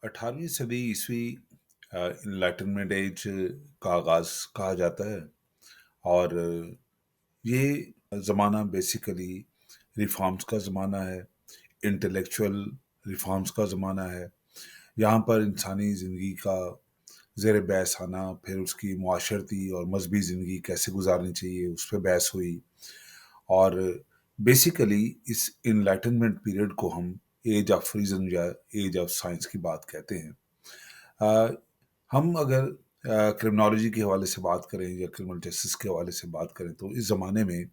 18वीं सदी ईस्वी enlightenment as का आगाज कहा जाता है। और ये ज़माना बेसिकली रिफॉर्म्स का ज़माना है, इंटेलेक्चुअल रिफॉर्म्स का ज़माना है। यहाँ पर इंसानी ज़िंदगी का ज़ेर बहस आना, फिर उसकी मुआशरती और मजहबी ज़िंदगी कैसे गुजारनी चाहिए, उस पर बहस हुई। और बेसिकली इस इनलाइटनमेंट पीरियड को हम एज ऑफ रीज़न या एज ऑफ साइंस की बात कहते हैं। अ, हम अगर क्रिमिनोलॉजी के हवाले से बात करें या क्रिमिनल जस्टिस के हवाले से बात करें तो इस ज़माने में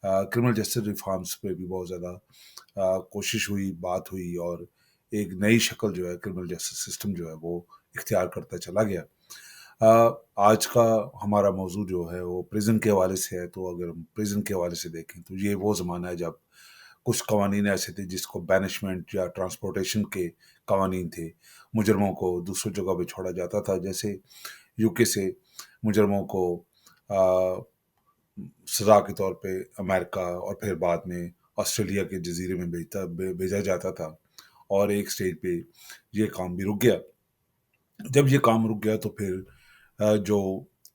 क्रिमिनल जस्टिस रिफॉर्म्स पे भी बहुत ज़्यादा कोशिश हुई, बात हुई और एक नई शक्ल जो है क्रिमिनल जस्टिस सिस्टम जो है वो इख्तियार करता चला गया। आज का हमारा मौजू जो है वो प्रिज़न के हवाले से है, तो अगर हम प्रिज़न के हवाले से देखें तो ये वो ज़माना है जब कुछ कवानीन ऐसे थे जिसको बैनिशमेंट या ट्रांसपोर्टेशन के कवानीन थे। मुजरमों को दूसरी जगह पे छोड़ा जाता था, जैसे यूके से मुजरमों को अ, सज़ा के तौर पे अमेरिका और फिर बाद में ऑस्ट्रेलिया के जज़ीरे में भेजा जाता था। और एक स्टेज पे ये काम भी रुक गया। जब ये काम रुक गया तो फिर जो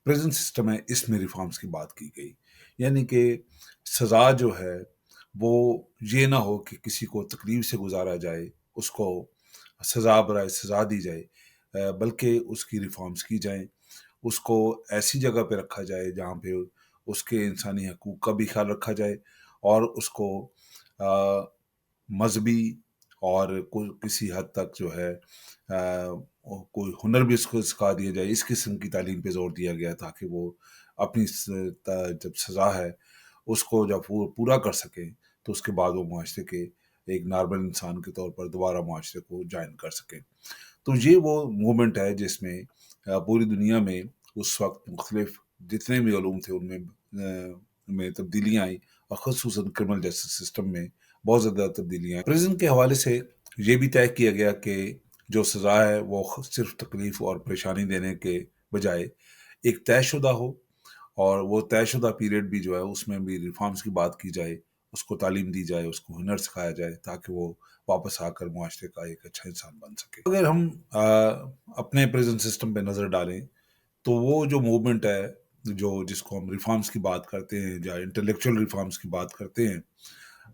प्रिज़न सिस्टम है इसमें रिफ़ॉर्म्स की बात की गई। यानी कि सज़ा जो है वो ये ना हो कि किसी को तकलीफ़ से गुज़ारा जाए, उसको सज़ा बराए सज़ा दी जाए, बल्कि उसकी रिफ़ॉर्म्स की जाएँ। उसको ऐसी जगह पे रखा जाए जहाँ पे उसके इंसानी हकूक़ का भी ख़्याल रखा जाए और उसको अ, मज़हबी और किसी हद तक जो है कोई हुनर भी उसको सिखा दिया जाए। इस किस्म की तालीम पे ज़ोर दिया गया ताकि वो अपनी जब सज़ा है उसको जब वो पूरा कर सके तो उसके बाद वो मुआशरे के एक नॉर्मल इंसान के तौर पर दोबारा मुआशरे को ज्वाइन कर सके। तो ये वो मूवमेंट है जिसमें पूरी दुनिया में उस वक्त मुख्तलिफ जितने भी उलूम थे उनमें में तब्दीलियाँ आई और ख़ुसूसन क्रिमिनल जस्टिस सिस्टम में बहुत ज़्यादा तब्दीलियाँ आई। प्रिज़न के हवाले से ये भी तय किया गया कि जो सज़ा है वो सिर्फ तकलीफ़ और परेशानी देने के बजाय एक तयशुदा हो और वो तयशुदा पीरियड भी जो है उसमें भी रिफॉर्म्स की बात की जाए, उसको तालीम दी जाए, उसको हुनर सिखाया जाए ताकि वो वापस आकर मुआशरे का एक अच्छा इंसान बन सके। अगर हम अपने प्रिज़न सिस्टम पे नज़र डालें तो वो जो मूवमेंट है, जो जिसको हम रिफॉर्म्स की बात करते हैं या इंटेलेक्चुअल रिफॉर्म्स की बात करते हैं,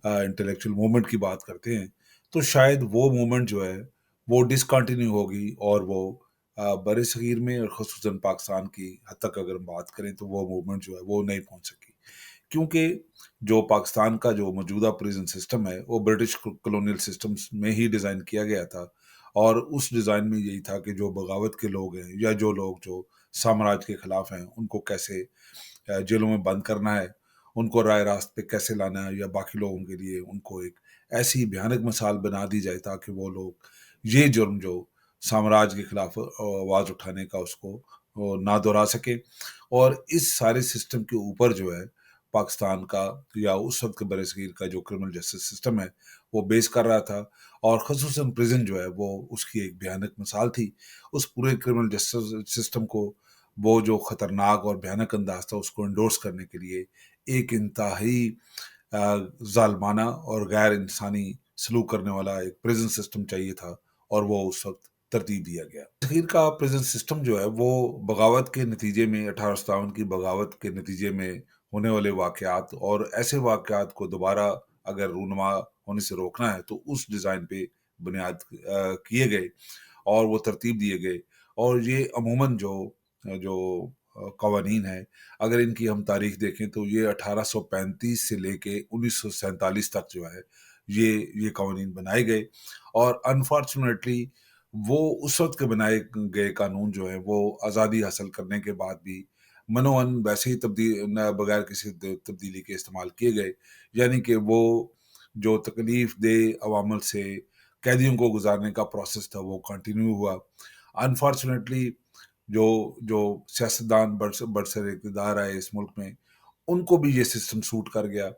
इंटेलेक्चुअल मूवमेंट की बात करते हैं, तो शायद वो मूवमेंट जो है वो डिसकंटिन्यू होगी और वो बरे-सगीर में और ख़ुसूसन पाकिस्तान की हद तक अगर हम बात करें तो वो मूवमेंट जो है वो नहीं पहुँच सकी। क्योंकि जो पाकिस्तान का जो मौजूदा प्रिज़न सिस्टम है वो ब्रिटिश कॉलोनियल सिस्टम्स में ही डिज़ाइन किया गया था और उस डिज़ाइन में यही था कि जो बगावत के लोग हैं या जो लोग जो साम्राज्य के खिलाफ हैं उनको कैसे जेलों में बंद करना है, उनको राय रास्त पे कैसे लाना है या बाकी लोगों के लिए उनको एक ऐसी भयानक मिसाल बना दी जाए ताकि वो लोग ये जुर्म जो साम्राज्य के खिलाफ आवाज़ उठाने का उसको ना दोहरा सके। और इस सारे सिस्टम के ऊपर जो है पाकिस्तान का या उस वक्त के बरसगीर का जो क्रिमिनल जस्टिस सिस्टम है वो बेस कर रहा था और ख़ुसूसन प्रिजन जो है वो उसकी एक भयानक मिसाल थी। उस पूरे क्रिमिनल जस्टिस सिस्टम को वो जो ख़तरनाक और भयानक अंदाज था उसको इंडोर्स करने के लिए एक इंतहाई ज़ालमाना और गैर इंसानी सलूक करने वाला एक प्रिजन सिस्टम चाहिए था और वो उस वक्त तरतीब दिया गया। आखिर का प्रिजन सिस्टम जो है वो बगावत के नतीजे में 1857 की बगावत के नतीजे में होने वाले वाक़यात और ऐसे वाक़यात को दोबारा अगर रूनुमा होने से रोकना है तो उस डिज़ाइन पे बुनियाद किए गए और वो तरतीब दिए गए। और ये अमूमन जो कवानीन है, अगर इनकी हम तारीख देखें तो ये 1835 से लेके 1947 तक जो है ये कवानीन बनाए गए। और अनफॉर्चुनेटली वो उस वक्त के बनाए गए कानून जो है वो आज़ादी हासिल करने के बाद भी मनोअन वैसे ही बगैर किसी तब्दीली के इस्तेमाल किए गए। यानी कि वो जो तकलीफ दे अवामल से कैदियों को गुजारने का प्रोसेस था वो कंटिन्यू हुआ। अनफॉर्चुनेटली जो जो सियासतदान बरसर इक़्तिदार आए इस मुल्क में, उनको भी ये सिस्टम सूट कर गया।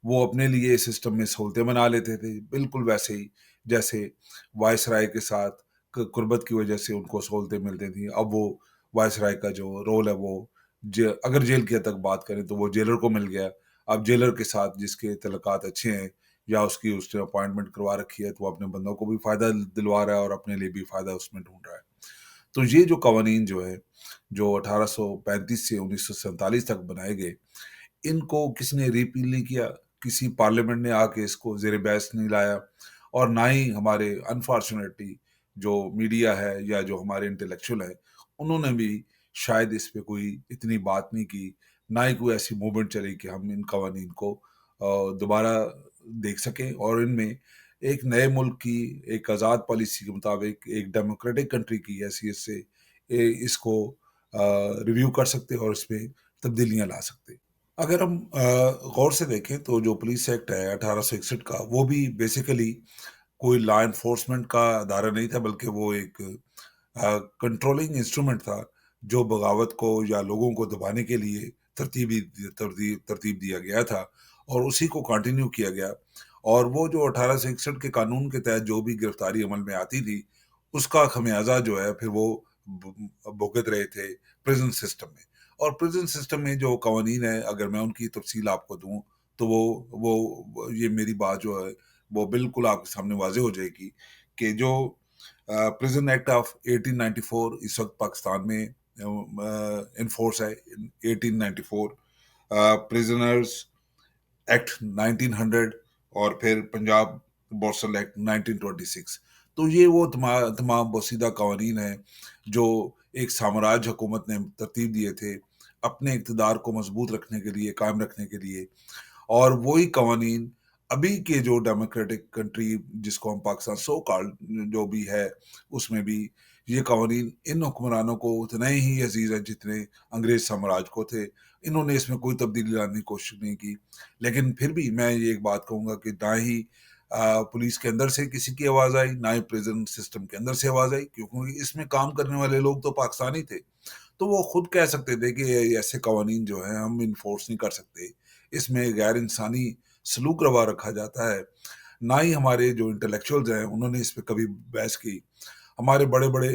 वो अपने लिए इस सिस्टम में सहूलतें बना लेते थे, बिल्कुल वैसे ही जैसे वायसराय के साथ कुर्बत की वजह से उनको सहूलतें मिलती थी। अब वो वायसराय का जो रोल है वो अगर जेल की हद तक बात करें तो वो जेलर को मिल गया। अब जेलर के साथ जिसके तल्लुकात अच्छे हैं یا उसने अपॉइंटमेंट करवा रखी है, तो वो अपने बंदों को भी फ़ायदा दिलवा रहा है और अपने लिए भी फ़ायदा उसमें ढूँढ रहा है। तो ये जो कवानीन जो है, जो 1835 से 1947 तक बनाए गए, इनको किसी ने रिपील नहीं किया, किसी पार्लियामेंट ने आके इसको ज़ेर बहस नहीं लाया, और ना ही हमारे अनफॉर्चुनेटली जो मीडिया है या जो हमारे इंटेलेक्चुअल हैं, उन्होंने भी शायद इस पे कोई इतनी बात नहीं की, ना ही कोई ऐसी मूवमेंट चली कि हम इन कवानीन को दोबारा देख सकें और इनमें एक नए मुल्क की एक आज़ाद पॉलिसी के मुताबिक एक डेमोक्रेटिक कंट्री की हैसियत से इसको रिव्यू कर सकते और इसमें तब्दीलियां ला सकते। अगर हम गौर से देखें तो जो पुलिस एक्ट है 1861 का, वो भी बेसिकली कोई लॉ एनफोर्समेंट का अदारा नहीं था, बल्कि वो एक कंट्रोलिंग इंस्ट्रूमेंट था जो बगावत को या लोगों को दबाने के लिए तरतीब दिया गया था, और उसी को कंटिन्यू किया गया। और वो जो 1861 के कानून के तहत जो भी गिरफ्तारी अमल में आती थी, उसका खमियाजा जो है फिर वो भुगत रहे थे प्रिजन सिस्टम में। और प्रिजन सिस्टम में जो कवानीन है, अगर मैं उनकी तफसील आपको दूं, तो ये मेरी बात जो है वो बिल्कुल आपके सामने वाज़ेह हो जाएगी कि जो प्रिजन एक्ट ऑफ 1894 इस वक्त पाकिस्तान में इन्फोर्स है। 1894 प्रिजनर्स एक्ट 1900, और फिर पंजाब बोर्सल एक्ट 1926। तो ये वो तमाम बोसीदा कवानीन हैं जो एक साम्राज्य हुकूमत ने तरतीब दिए थे अपने इक़्तिदार को मजबूत रखने के लिए, कायम रखने के लिए। और वही कवानीन अभी के जो डेमोक्रेटिक कंट्री जिसको हम पाकिस्तान सो कॉल्ड जो भी है, उसमें भी ये कवानीन इन हुक्मरानों को उतने ही अजीज है जितने अंग्रेज साम्राज्य को थे। इन्होंने इसमें कोई तब्दीली लाने की कोशिश नहीं की। लेकिन फिर भी मैं ये एक बात कहूंगा कि ना ही पुलिस के अंदर से किसी की आवाज आई, ना ही प्रिजन सिस्टम के अंदर से आवाज आई, क्योंकि इसमें काम करने वाले लोग तो पाकिस्तानी थे। तो वो खुद कह सकते थे कि ऐसे कवानीन जो हैं हम इन्फोर्स नहीं कर सकते, इसमें गैर इंसानी सलूक रवा रखा जाता है। ना ही हमारे जो इंटेलेक्चुअल्स हैं उन्होंने इस पर कभी बहस की। हमारे बड़े बड़े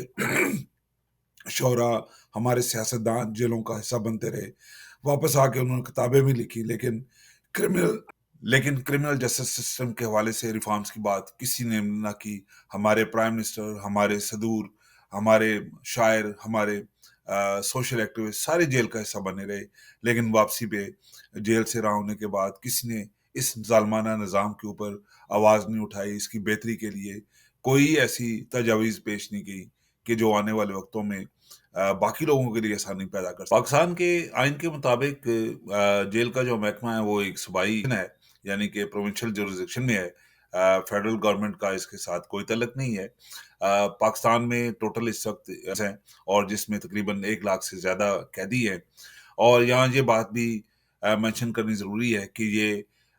शोरा, हमारे सियासतदान जेलों का हिस्सा बनते रहे, वापस आके उन्होंने किताबें भी लिखी, क्रिमिनल क्रिमिनल जस्टिस सिस्टम के हवाले से रिफॉर्म्स की बात किसी ने ना की। हमारे प्राइम मिनिस्टर, हमारे सदूर, हमारे शायर, हमारे सोशल एक्टिविस्ट सारे जेल का हिस्सा बने रहे, लेकिन वापसी पे जेल से रहा होने के बाद किसी ने इस जालमाना निज़ाम के ऊपर आवाज़ नहीं उठाई, इसकी बेहतरी के लिए कोई ऐसी तजावीज़ पेश नहीं की कि जो आने वाले वक्तों में बाकी लोगों के लिए आसानी पैदा कर सके। पाकिस्तान के आइन के मुताबिक जेल का जो महकमा है वो एक सूबाई है, यानी कि प्रोविंशियल जुरिसडिक्शन में है। फेडरल गवर्नमेंट का इसके साथ कोई तल्लुक नहीं है। पाकिस्तान में टोटल इस वक्त हैं, और जिसमें तकरीबन 1 लाख से ज़्यादा कैदी हैं। और यहाँ ये बात भी मेंशन करनी ज़रूरी है कि ये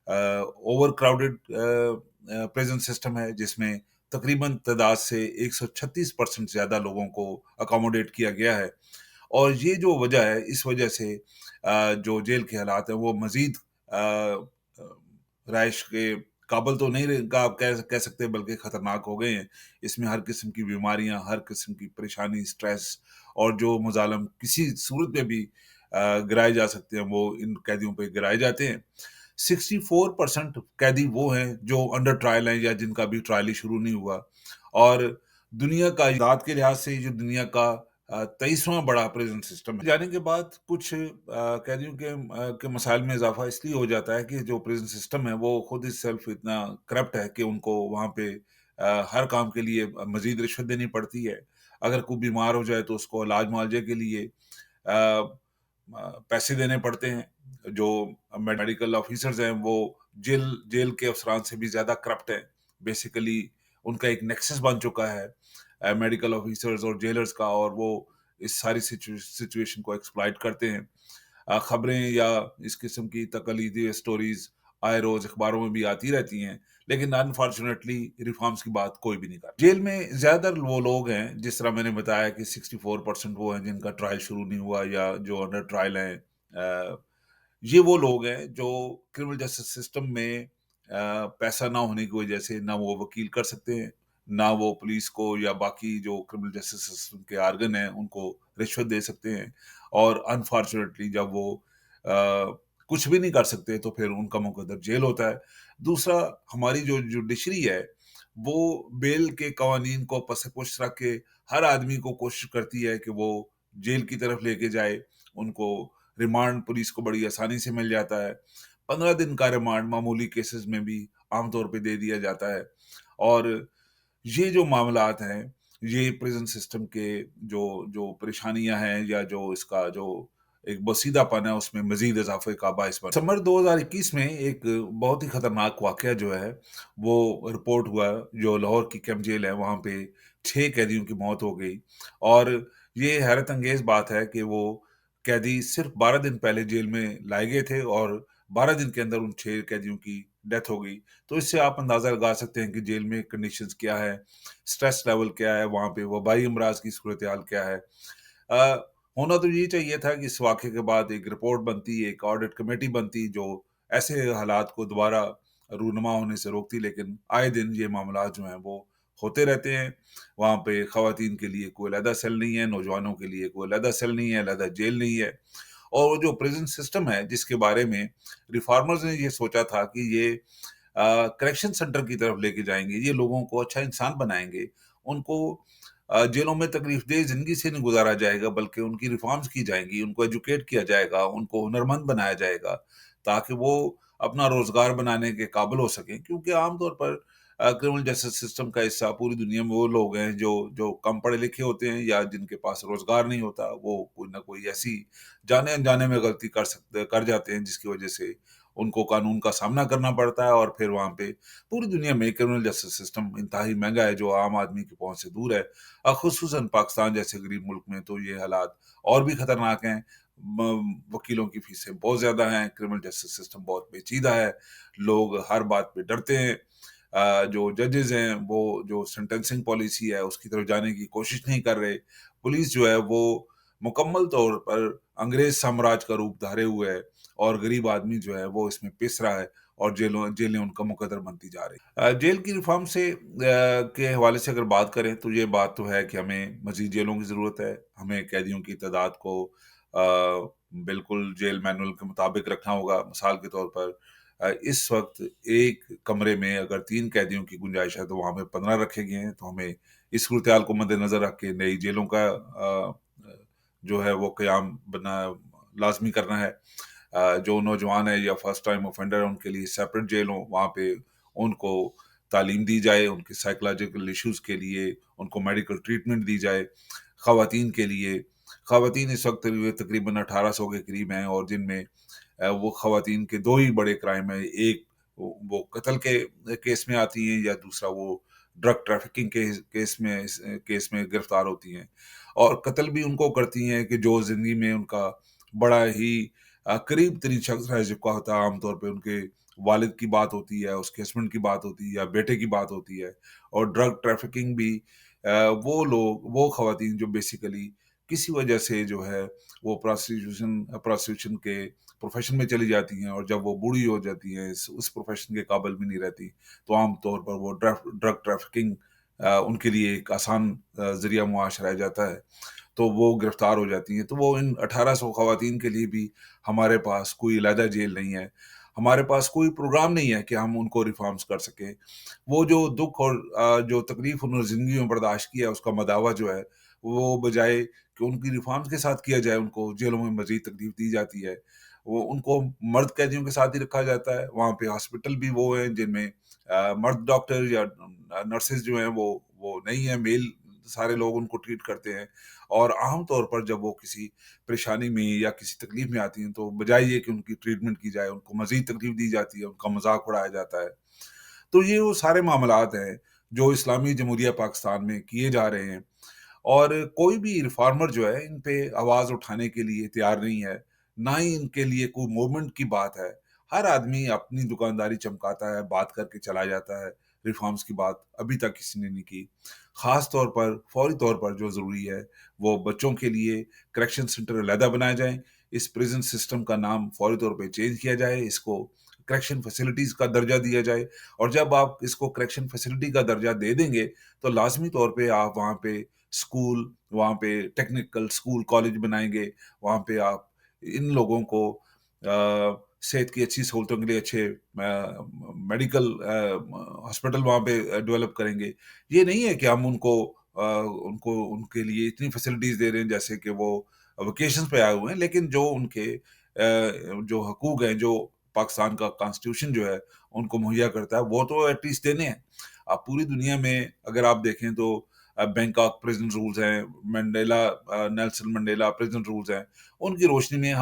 ओवर क्राउडेड प्रिजन सिस्टम है, जिसमें तकरीबन तादाद से 136% ज़्यादा लोगों को अकोमोडेट किया गया है। और ये जो वजह है, इस वजह से जो जेल के हालात हैं वो मज़ीद रहाइश के काबिल तो नहीं का आप कह सकते, बल्कि ख़तरनाक हो गए हैं। इसमें हर किस्म की बीमारियां, हर किस्म की परेशानी, स्ट्रेस और जो मुजालम किसी सूरत में भी गिराए जा सकते हैं, वो इन कैदियों पे गिराए जाते हैं। 64% कैदी वो हैं जो अंडर ट्रायल हैं या जिनका भी ट्रायल ही शुरू नहीं हुआ। और दुनिया का दाद के लिहाज से जो दुनिया का 23वां बड़ा प्रिजन सिस्टम है। जाने के बाद कुछ कैदियों के मसाइल में इजाफा इसलिए हो जाता है कि जो प्रिजन सिस्टम है वो खुद इस सेल्फ इतना करप्ट है कि उनको वहाँ पे हर काम के लिए मजीद रिश्वत देनी पड़ती है। अगर कोई बीमार हो जाए तो उसको इलाज मुआवजे के लिए पैसे देने पड़ते हैं। जो मेडिकल ऑफिसर्स हैं वो जेल जेल के अफसरान से भी ज़्यादा करप्ट हैं। बेसिकली उनका एक नेक्सस बन चुका है मेडिकल ऑफिसर्स और जेलर्स का, और वो इस सारी सिचुएशन को एक्सप्लॉइट करते हैं। खबरें या इस किस्म की तकलीदी स्टोरीज आए रोज अखबारों में भी आती रहती हैं, लेकिन अनफॉर्चुनेटली रिफॉर्म्स की बात कोई भी नहीं करता। जेल में ज्यादातर वो लोग हैं, जिस तरह मैंने बताया कि 64% वो हैं जिनका ट्रायल शुरू नहीं हुआ या जो अंडर ट्रायल हैं। ये वो लोग हैं जो क्रिमिनल जस्टिस सिस्टम में पैसा ना होने की वजह से ना वो वकील कर सकते हैं, ना वो पुलिस को या बाकी जो क्रिमिनल जस्टिस सिस्टम के आर्गन हैं उनको रिश्वत दे सकते हैं। और अनफॉर्चुनेटली जब वो کچھ بھی نہیں کر سکتے تو پھر ان کا مقدر جیل ہوتا ہے۔ دوسرا، ہماری جو جوڈیشری ہے وہ بیل کے قوانین کو پس پش رکھ کے ہر آدمی کو کوشش کرتی ہے کہ وہ جیل کی طرف لے کے جائے۔ ان کو ریمانڈ پولیس کو بڑی آسانی سے مل جاتا ہے، 15 دن کا ریمانڈ معمولی کیسز میں بھی عام طور پہ دے دیا جاتا ہے۔ اور یہ جو معاملات ہیں، یہ پریزن سسٹم کے جو جو پریشانیاں ہیں یا جو اس کا جو ایک بسیدہ پن ہے اس میں مزید اضافے کا باعث بنا۔ دسمبر 2021 میں ایک بہت ہی خطرناک واقعہ جو ہے وہ رپورٹ ہوا، جو لاہور کی کیمپ جیل ہے وہاں پہ 6 قیدیوں کی موت ہو گئی۔ اور یہ حیرت انگیز بات ہے کہ وہ قیدی صرف 12 دن پہلے جیل میں لائے گئے تھے اور 12 دن کے اندر ان 6 قیدیوں کی ڈیتھ ہو گئی۔ تو اس سے آپ اندازہ لگا سکتے ہیں کہ جیل میں کنڈیشنز کیا ہے، سٹریس لیول کیا ہے، وہاں پہ وبائی امراض کی صورتحال کیا ہے۔ ہونا تو یہ چاہیے تھا کہ اس واقعے کے بعد ایک رپورٹ بنتی، ایک آڈٹ کمیٹی بنتی جو ایسے حالات کو دوبارہ رونما ہونے سے روکتی، لیکن آئے دن یہ معاملات جو ہیں وہ ہوتے رہتے ہیں۔ وہاں پہ خواتین کے لیے کوئی علیحدہ سیل نہیں ہے، نوجوانوں کے لیے کوئی علیحدہ سیل نہیں ہے، علیحدہ جیل نہیں ہے۔ اور وہ جو پریزن سسٹم ہے جس کے بارے میں ریفارمرز نے یہ سوچا تھا کہ یہ کریکشن سینٹر کی طرف لے کے جائیں گے، یہ لوگوں کو اچھا انسان بنائیں گے، ان کو جیلوں میں تکلیف دہ زندگی سے نہیں گزارا جائے گا بلکہ ان کی ریفارمز کی جائیں گی، ان کو ایجوکیٹ کیا جائے گا، ان کو ہنرمند بنایا جائے گا تاکہ وہ اپنا روزگار بنانے کے قابل ہو سکیں۔ کیونکہ عام طور پر کرمنل جسٹس سسٹم کا حصہ پوری دنیا میں وہ لوگ ہیں جو کم پڑھے لکھے ہوتے ہیں یا جن کے پاس روزگار نہیں ہوتا، وہ کوئی نہ کوئی ایسی جانے انجانے میں غلطی کر جاتے ہیں جس کی وجہ سے ان کو قانون کا سامنا کرنا پڑتا ہے، اور پھر وہاں پہ پوری دنیا میں کرمنل جسٹس سسٹم انتہائی مہنگا ہے جو عام آدمی کی پہنچ سے دور ہے۔ خصوصاً پاکستان جیسے غریب ملک میں تو یہ حالات اور بھی خطرناک ہیں۔ وکیلوں کی فیسیں بہت زیادہ ہیں، کرمنل جسٹس سسٹم بہت پیچیدہ ہے، لوگ ہر بات پہ ڈرتے ہیں۔ جو ججز ہیں وہ جو سینٹنسنگ پالیسی ہے اس کی طرف جانے کی کوشش نہیں کر رہے۔ پولیس جو ہے وہ مکمل طور پر انگریز سامراج کا روپ دھارے ہوئے ہے، اور غریب آدمی جو ہے وہ اس میں پس رہا ہے، اور جیلیں ان کا مقدر بنتی جا رہی۔ جیل کی ریفارم سے کے حوالے سے اگر بات کریں تو یہ بات تو ہے کہ ہمیں مزید جیلوں کی ضرورت ہے، ہمیں قیدیوں کی تعداد کو بالکل جیل مینول کے مطابق رکھنا ہوگا۔ مثال کے طور پر اس وقت ایک کمرے میں اگر 3 قیدیوں کی گنجائش ہے تو وہاں پہ 15 رکھے گئے ہیں، تو ہمیں اس صورتحال کو مد نظر رکھ کے نئی جیلوں کا جو ہے وہ قیام بنا لازمی کرنا ہے۔ جو نوجوان ہے یا فرسٹ ٹائم اوفینڈر ان کے لیے سیپریٹ جیل ہوں، وہاں پہ ان کو تعلیم دی جائے، ان کے سائیکولوجیکل ایشوز کے لیے ان کو میڈیکل ٹریٹمنٹ دی جائے۔ خواتین کے لیے، خواتین اس وقت تقریباً 1800 کے قریب ہیں، اور جن میں وہ خواتین کے 2 ہی بڑے کرائم ہیں، ایک وہ قتل کے کیس میں آتی ہیں، یا دوسرا وہ ڈرگ ٹریفکنگ کے کیس میں گرفتار ہوتی ہیں۔ اور قتل بھی ان کو کرتی ہیں کہ جو زندگی میں ان کا بڑا ہی قریب ترین شخص رہ چکا ہوتا ہے، عام طور پہ ان کے والد کی بات ہوتی ہے، اس کے ہسبینڈ کی بات ہوتی ہے، یا بیٹے کی بات ہوتی ہے۔ اور ڈرگ ٹریفکنگ بھی وہ خواتین جو بیسیکلی کسی وجہ سے جو ہے وہ پروسٹیٹیوشن کے پروفیشن میں چلی جاتی ہیں، اور جب وہ بوڑھی ہو جاتی ہیں، اس پروفیشن کے قابل بھی نہیں رہتی، تو عام طور پر وہ ڈرگ ٹریفکنگ ان کے لیے ایک آسان ذریعہ معاش رہ جاتا ہے، تو وہ گرفتار ہو جاتی ہیں۔ تو وہ ان 1800 خواتین کے لیے بھی ہمارے پاس کوئی علیحدہ جیل نہیں ہے، ہمارے پاس کوئی پروگرام نہیں ہے کہ ہم ان کو ریفارمز کر سکیں۔ وہ جو دکھ اور جو تکلیف انہوں نے زندگی میں برداشت کیا، اس کا مداوع جو ہے وہ بجائے کہ ان کی ریفارمز کے ساتھ کیا جائے، ان کو جیلوں میں مزید تکلیف دی جاتی ہے۔ وہ ان کو مرد قیدیوں کے ساتھ ہی رکھا جاتا ہے، وہاں پہ ہاسپٹل بھی وہ ہیں جن میں مرد ڈاکٹر یا نرسز جو ہیں وہ نہیں ہیں، میل سارے لوگ ان کو ٹریٹ کرتے ہیں۔ اور عام طور پر جب وہ کسی پریشانی میں یا کسی تکلیف میں آتی ہیں تو بجائے یہ کہ ان کی ٹریٹمنٹ کی جائے، ان کو مزید تکلیف دی جاتی ہے، ان کا مذاق اڑایا جاتا ہے۔ تو یہ وہ سارے معاملات ہیں جو اسلامی جمہوریہ پاکستان میں کیے جا رہے ہیں، اور کوئی بھی ریفارمر جو ہے ان پہ آواز اٹھانے کے لیے تیار نہیں ہے، نہ ہی ان کے لیے کوئی موومنٹ کی بات ہے۔ ہر آدمی اپنی دکانداری چمکاتا ہے، بات کر کے چلا جاتا ہے، ریفارمز کی بات ابھی تک کسی نے نہیں کی۔ خاص طور پر فوری طور پر جو ضروری ہے وہ بچوں کے لیے کریکشن سینٹر علیحدہ بنائے جائیں، اس پریزن سسٹم کا نام فوری طور پہ چینج کیا جائے، اس کو کریکشن فیسلٹیز کا درجہ دیا جائے، اور جب آپ اس کو کریکشن فیسلٹی کا درجہ دے دیں گے تو لازمی طور پہ آپ وہاں پہ اسکول، وہاں پہ ٹیکنیکل اسکول کالج بنائیں گے، وہاں پہ آپ ان لوگوں کو सेहत की अच्छी सहूलतों के लिए अच्छे मेडिकल हॉस्पिटल वहाँ पे डेवलप करेंगे। ये नहीं है कि हम उनको उनके लिए इतनी फैसिलिटीज़ दे रहे हैं जैसे कि वो वेकेशंस पे आए हुए हैं, लेकिन जो उनके जो हकूक हैं, जो पाकिस्तान का कॉन्स्टिट्यूशन जो है, उनको मुहैया करता है, वो तो एट लीस्ट देने हैं। अब पूरी दुनिया में अगर आप देखें तो बैंकॉक प्रिज़न रूल्स हैं, नेल्सन मंडेला प्रिज़न रूल्स हैं, उनकी रोशनी में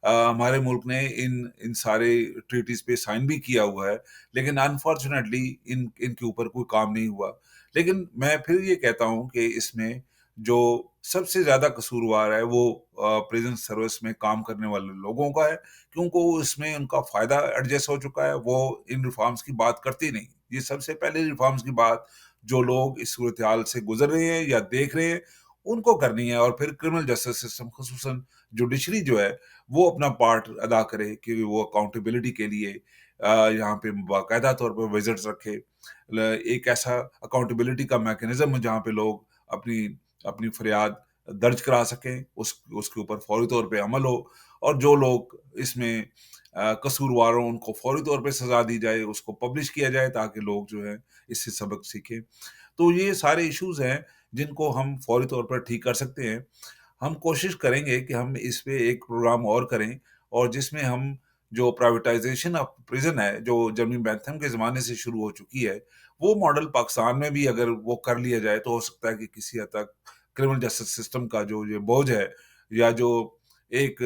हमारे मुल्क ने इन सारे ट्रीटीज़ पे साइन भी किया हुआ है, लेकिन अनफॉर्चुनेटली इनके ऊपर कोई काम नहीं हुआ। लेकिन मैं फिर ये कहता हूँ कि इसमें जो सबसे ज़्यादा कसूरवार है वो प्रिज़न सर्विस में काम करने वाले लोगों का है, क्योंकि इसमें उनका फ़ायदा एडजस्ट हो चुका है, वो इन रिफ़ॉर्म्स की बात करते ही नहीं। ये सबसे पहले रिफ़ॉर्म्स की बात जो लोग इस सूरत-हाल से गुज़र रहे हैं या देख रहे हैं, उनको करनी है, और फिर क्रिमिनल जस्टिस सिस्टम ख़ुसूसन जुडिशरी जो है, वो अपना पार्ट अदा करे कि वो अकाउंटेबिलिटी के लिए यहाँ पे बाकायदा तौर पे विज़िट्स रखे। एक ऐसा अकाउंटेबिलिटी का मैकेनिज़्म जहाँ पे लोग अपनी अपनी फरियाद दर्ज करा सकें, उसके ऊपर फौरी तौर पे अमल हो, और जो लोग इसमें कसूरवार हों, उनको फौरी तौर पे सज़ा दी जाए, उसको पब्लिश किया जाए ताकि लोग जो हैं इससे सबक सीखें। तो ये सारे इश्यूज़ हैं जिनको हम फौरी तौर पर ठीक कर सकते हैं। हम कोशिश करेंगे कि हम इस पे एक प्रोग्राम और करें, और जिसमें हम जो प्राइवेटाइज़ेशन ऑफ प्रिज़न है, जो जर्मी बेंथम के ज़माने से शुरू हो चुकी है, वो मॉडल पाकिस्तान में भी अगर वो कर लिया जाए, तो हो सकता है कि किसी हद तक क्रिमिनल जस्टिस सिस्टम का जो ये बोझ है, या जो एक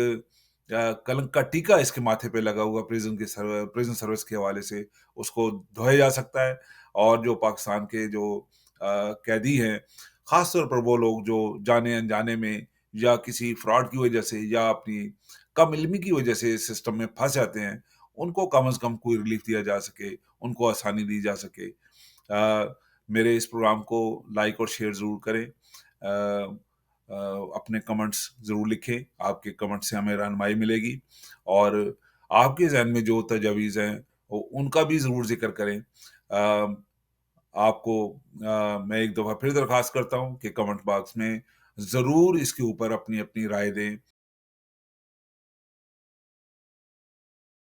कलंक का टीका इसके माथे पे लगा हुआ प्रिज़न सर्विस के हवाले से, उसको धोया जा सकता है। और जो पाकिस्तान के जो कैदी हैं, ख़ास तौर पर वो लोग जो जाने-अनजाने में या किसी फ्रॉड की वजह से या अपनी कम इल्मी की वजह से इस सिस्टम में फँस जाते हैं, उनको कम से कम कोई रिलीफ़ दिया जा सके, उनको आसानी दी जा सके। मेरे इस प्रोग्राम को लाइक और शेयर ज़रूर करें। अपने कमेंट्स ज़रूर लिखें, आपके कमेंट से हमें रहनुमाई मिलेगी, और आपके ज़हन में जो तजावीज़ हैं, उनका भी ज़रूर ज़िक्र करें। आपको मैं एक दफ़ा फिर दरख्वास्त करता हूँ कि कमेंट बॉक्स में ज़रूर इसके ऊपर अपनी-अपनी राय दें।